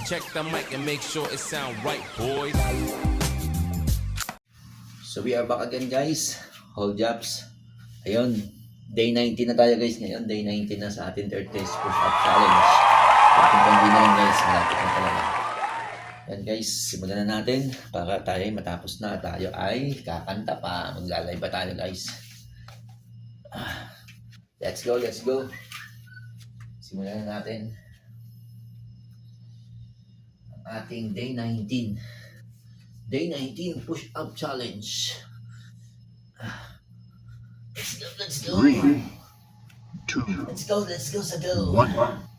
Check the mic and make sure it sound right, boys. So we are back again guys. Hold jobs. Ayun. Day 19 na tayo guys ngayon. Day 19 na sa ating 30 days push-up challenge. Kunti na lang guys. Malapit na talaga. Yan guys. Simulan na natin. Para tayo matapos na. Tayo ay kakanta pa. Maglalay pa tayo guys. Let's go, let's go. Simulan na natin ang ating day 19. Day 19 push-up challenge. Let's go, let's go. 3, 2, Let's go sa go. 1.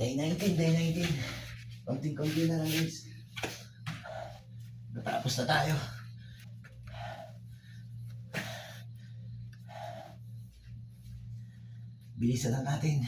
Day 19, day 19. Konting-konti na lang guys. Natapos na tayo. Bilisan lang natin.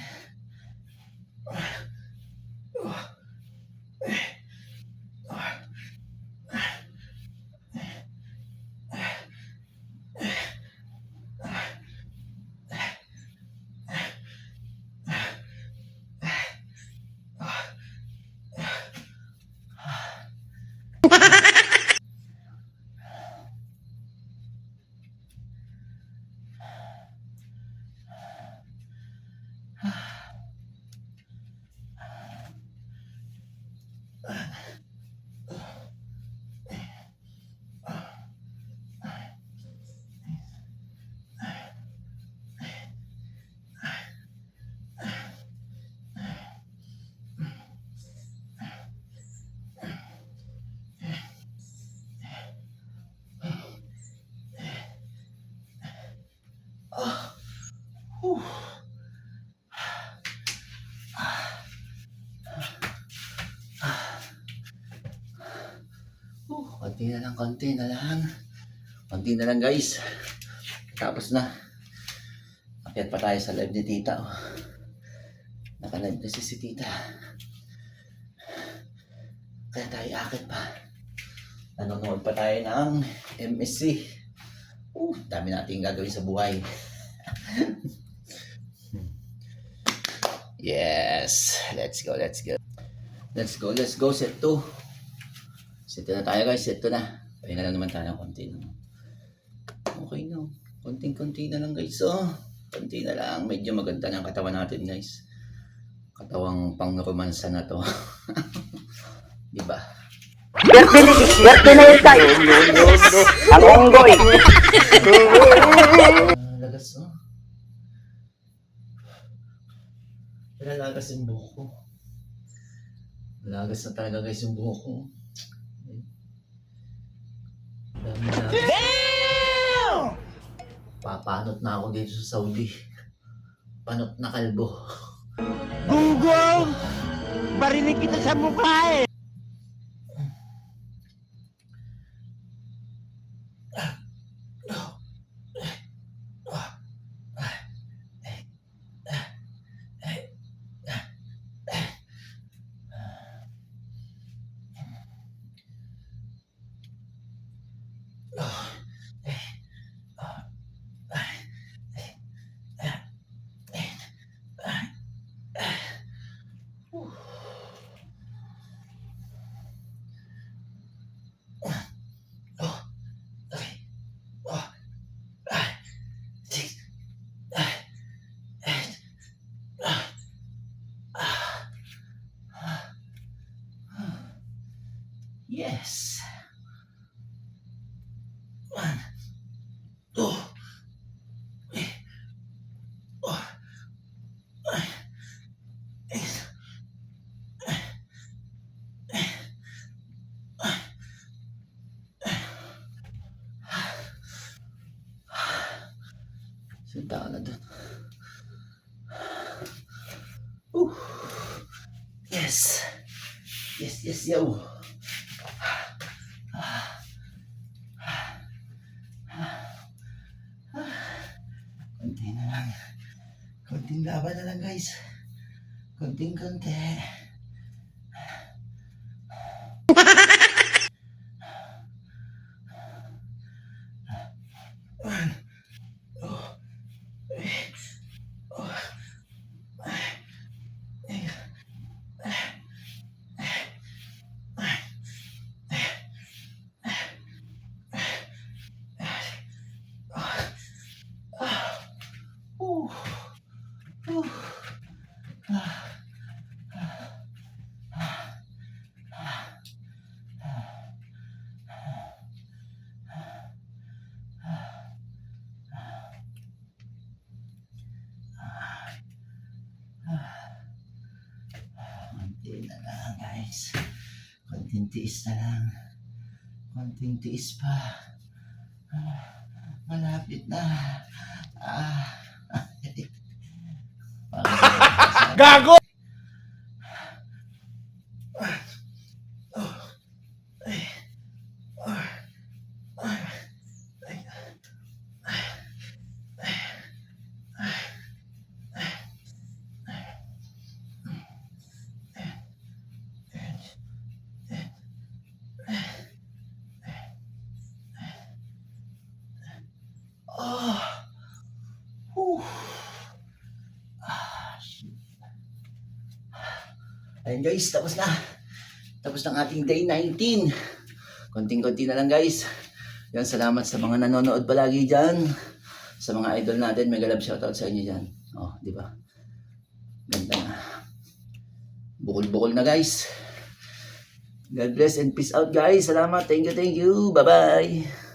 Konti na lang. Konti na lang guys. Tapos na. Akyat pa tayo sa live ni tita. Naka-live kasi si tita. Kaya tayo akit pa. Nanonood pa tayo ng MSC. Dami natin gagawin sa buhay. Yes. Let's go, let's go. Let's go, let's go. Set 2. Set 2 na tayo guys. Set 2 na. Pahinga lang naman tayo ng konti. No? Okay no. Konting-konti na lang guys. Konti na lang. Medyo maganda ng katawan natin guys. Katawang pang-romansa na to. Diba? Swerte na yun tayo. Ang unggoy. Lagas Lagas yung buhok ko. Lagas na talaga guys yung buhok ko. Damn! Papanot na ako dito sa Saudi. Panot na kalbo. Gunggong! Barinig kita sa mukha eh. Yes. 1, 2, 3, 4, 5, 6, 7. Isang tao na doon. Yes. Yes, yes, yo. Konti na lang. Konting laban na lang, guys. Konting-konti. Konti na lang, guys. Konting tiis na lang. Konting tiis pa. Malapit na. Gago! Ayun guys, tapos na. Tapos ng ating day 19. Konting-konti na lang guys. Yan, salamat sa mga nanonood palagi dyan. Sa mga idol natin, mega love shoutout sa inyo dyan. Oh, di ba? Ganda na. Bukol-bukol na guys. God bless and peace out guys. Salamat. Thank you. Bye-bye.